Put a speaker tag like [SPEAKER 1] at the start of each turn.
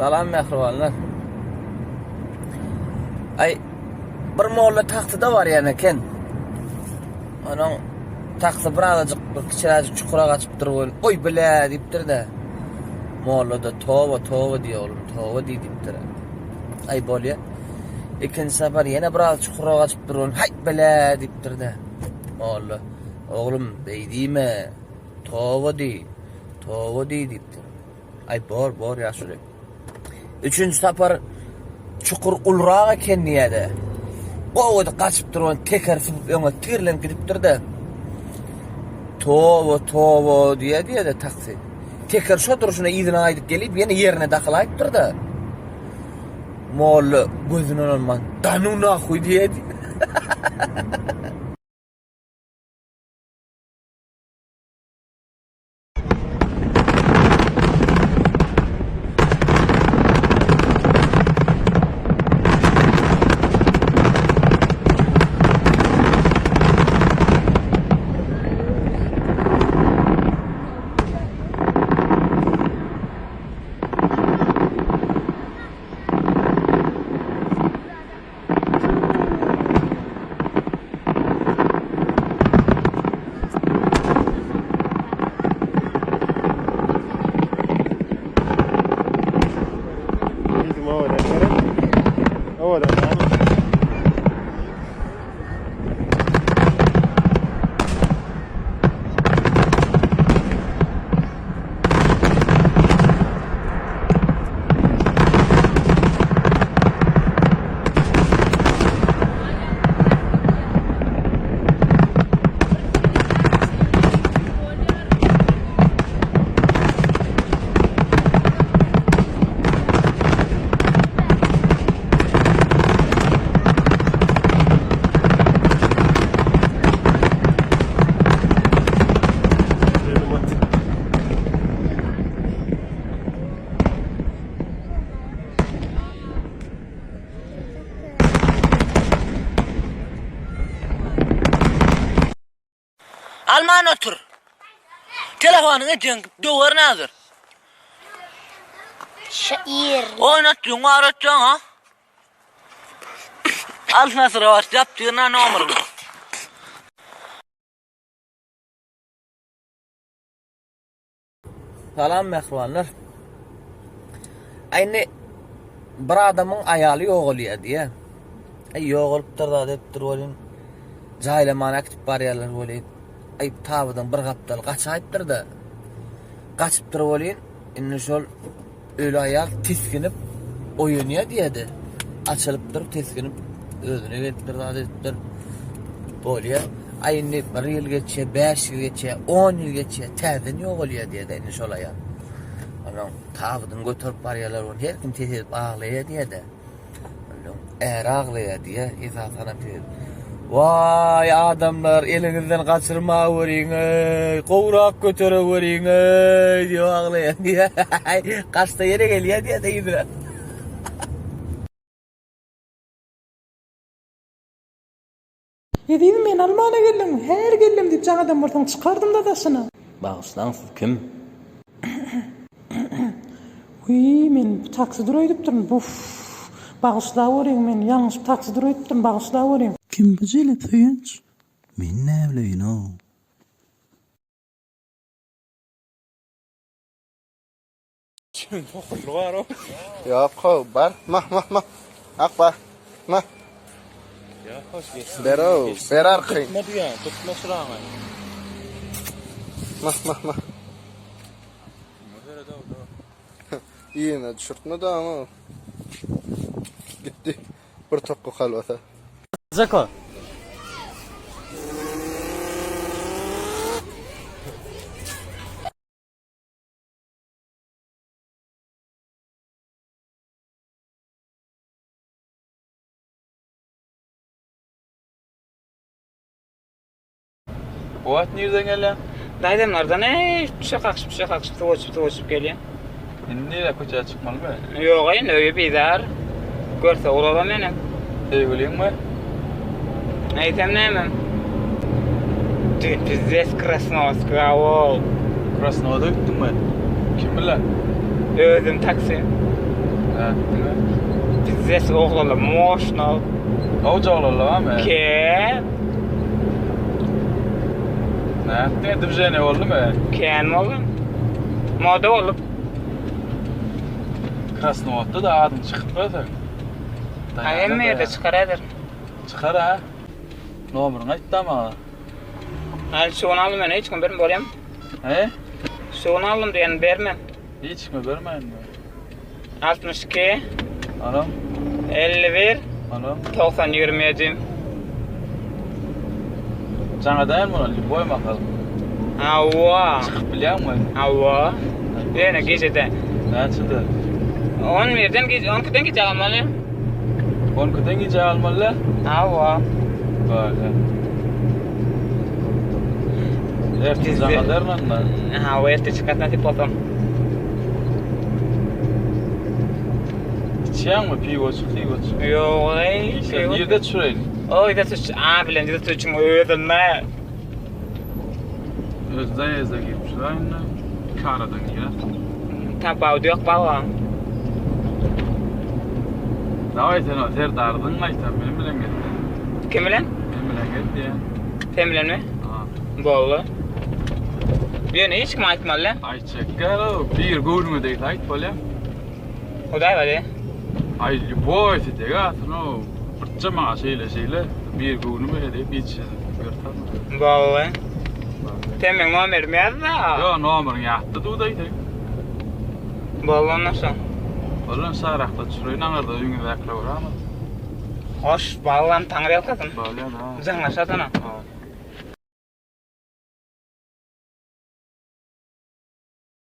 [SPEAKER 1] Salam mehribanlar. Ay bir molla taxtıda var yani ken. Onun taxtı birazcık bir kichiracık çukura kaçıp durur. Oy bile deyiptir de. Molla da tova diyor oğlum. Tova deyiptir. Ay bolya. İkinci sefer yine biraz çukura kaçıp durur. Hay bile deyiptir de. Molla. Oğlum deydiğime. Tova deyiptir. Ay bor ya şuraya. Üçüncü sefer çukur ulrağa kendiyede. O da kaçıp duran teker sıvıp ona tirlenip gidiptir de. Tova diye de taksi. Teker şu duruşuna idine aydıp gelip yine yerine dakılayıptır da. Moğlu gözüne olman. Danuna huy diye. Alman otur. Telefonunu edin. Duvar nedir?
[SPEAKER 2] Şair.
[SPEAKER 1] Oynatıyorsun, ağratacaksın ha. Al nasıl ravaş yaptığına ne olur mu? Salam mehribanlar. Aynı bir adamın ayali yok oluyor diye. Yok olup da deyiptir olayım. Cahilman aktif bariyerler olayım. Ay tabidan bir kaptal kaçayıptır da. Kaçıptır olayım. İnne şol öyle ayak tiskinip oynuyor diyedi. Açılıptır tiskinip özüne veriptir da deyiptir. Oluyor. Aynı bir yıl geçiyor, 5 yıl geçiyor, 10 yıl geçiyor. Terden yok oluyor diyedi inne şol ayak. Onun tabidan götürüp bariyerler olayım. Her kim tez edip ağlıyor diyedi. Eğer ağlıyor diye izafana diyor. Vay adamlar elinizden kaçırma verin ey. Kovrak götüre verin ey. Diyor ağlayan diye. Kaçta yere geliyor diye de gidiyor.
[SPEAKER 3] Dedim men Almana geldim. Her geldim deyip janadan bortan çıkardım da daşını.
[SPEAKER 1] Bağışlan siz kim?
[SPEAKER 3] Uy men taksi durayıp durun. Buf. Bağışla vereyim men. Yanlış taksi durayıp durun. Bağışla vereyim.
[SPEAKER 4] Kim bu jeli tüyünç? Men nävleyin o.
[SPEAKER 5] Yok bar. Mah. Akbar. Mah.
[SPEAKER 6] Ya hoş geçsin.
[SPEAKER 5] Ber arkayın.
[SPEAKER 6] Tutmadı ya. Tutma şuraya.
[SPEAKER 5] Mah. İyine düşürtmedi ama. Gitti. Bir tokku kalvata.
[SPEAKER 1] Zako.
[SPEAKER 6] Bu at nereden geliyor?
[SPEAKER 7] Daydım nereden şakakşıp toğuşup geliyor.
[SPEAKER 6] Nereye koçaya çıkmalı mı?
[SPEAKER 7] Yok ayın öyle bizar. Görse olalım benim.
[SPEAKER 6] Sevgilin mi?
[SPEAKER 7] Aytem neyim? Ты пиздец Krasnoyarsk'a ol.
[SPEAKER 6] Krasnoyar'a gittin mi? Kim bilen?
[SPEAKER 7] Özüm taksi.
[SPEAKER 6] Näetdiňmi?
[SPEAKER 7] Bizdes oğlanlar moşna.
[SPEAKER 6] Awjaglarlar mı?
[SPEAKER 7] Ke.
[SPEAKER 6] Näetdiň? Düzene boldumy?
[SPEAKER 7] Ken oğlum. Moda olup.
[SPEAKER 6] Krasnovatda da adım çıkıp koysa.
[SPEAKER 7] Hem yerde çıkaradır.
[SPEAKER 6] Çıkar ha. Nomerini ayt da maňa.
[SPEAKER 7] Hal şunu aldım ben hiç kim berim bolayım.
[SPEAKER 6] He?
[SPEAKER 7] Şunu aldım diyen bermem.
[SPEAKER 6] Hiç mi bermeýän mi?
[SPEAKER 7] 62
[SPEAKER 6] Anam,
[SPEAKER 7] 51
[SPEAKER 6] anam.
[SPEAKER 7] 90 27.
[SPEAKER 6] Sana daýar mı? Boy bakalım.
[SPEAKER 7] Hava.
[SPEAKER 6] Çıkıp bilýärmi?
[SPEAKER 7] Hava. Yine gecede.
[SPEAKER 6] Näçede?
[SPEAKER 7] 11'den gece 12'den gece almalı.
[SPEAKER 6] 12'den gece almalı.
[SPEAKER 7] Hava.
[SPEAKER 6] Böyle. Erti
[SPEAKER 7] Bizde-
[SPEAKER 6] sana derman mı?
[SPEAKER 7] Hava erte çıkartma tip otam.
[SPEAKER 6] İçýän mi? Piwoç, piwoç.
[SPEAKER 7] Yok ey.
[SPEAKER 6] Sen yerde çüreýin.
[SPEAKER 7] Oy da suç bilen de suçum öýdünme.
[SPEAKER 6] Özde yeze girmiş. Aynı karadan girer.
[SPEAKER 7] Tapaw diýok baba.
[SPEAKER 6] Davay sen o ter dardın mı aytan benim bilen git.
[SPEAKER 7] Kim bilen?
[SPEAKER 6] Benim bilen git ya.
[SPEAKER 7] Sen bilen mi?
[SPEAKER 6] Ha.
[SPEAKER 7] Bolly. Ben hiç kim aytmaly?
[SPEAKER 6] Ay çekker o. Bir gurme deyit ayt bolya.
[SPEAKER 7] Hudaý bari.
[SPEAKER 6] Ay boy dedi ya. No. Fırça mağa şeyle. Bir gurme deyip hiç görtan.
[SPEAKER 7] Bolly. Sen men nomer merda.
[SPEAKER 6] Yo nomerin yattı du deyit.
[SPEAKER 7] Bolly nasıl?
[SPEAKER 6] Olan saraqda çüreýin aňarda öňüňde akla var ama.
[SPEAKER 7] Hoş bağlan taňry alkasın.
[SPEAKER 6] Bolya da.
[SPEAKER 7] Zaňlaşa sana.
[SPEAKER 6] Ha.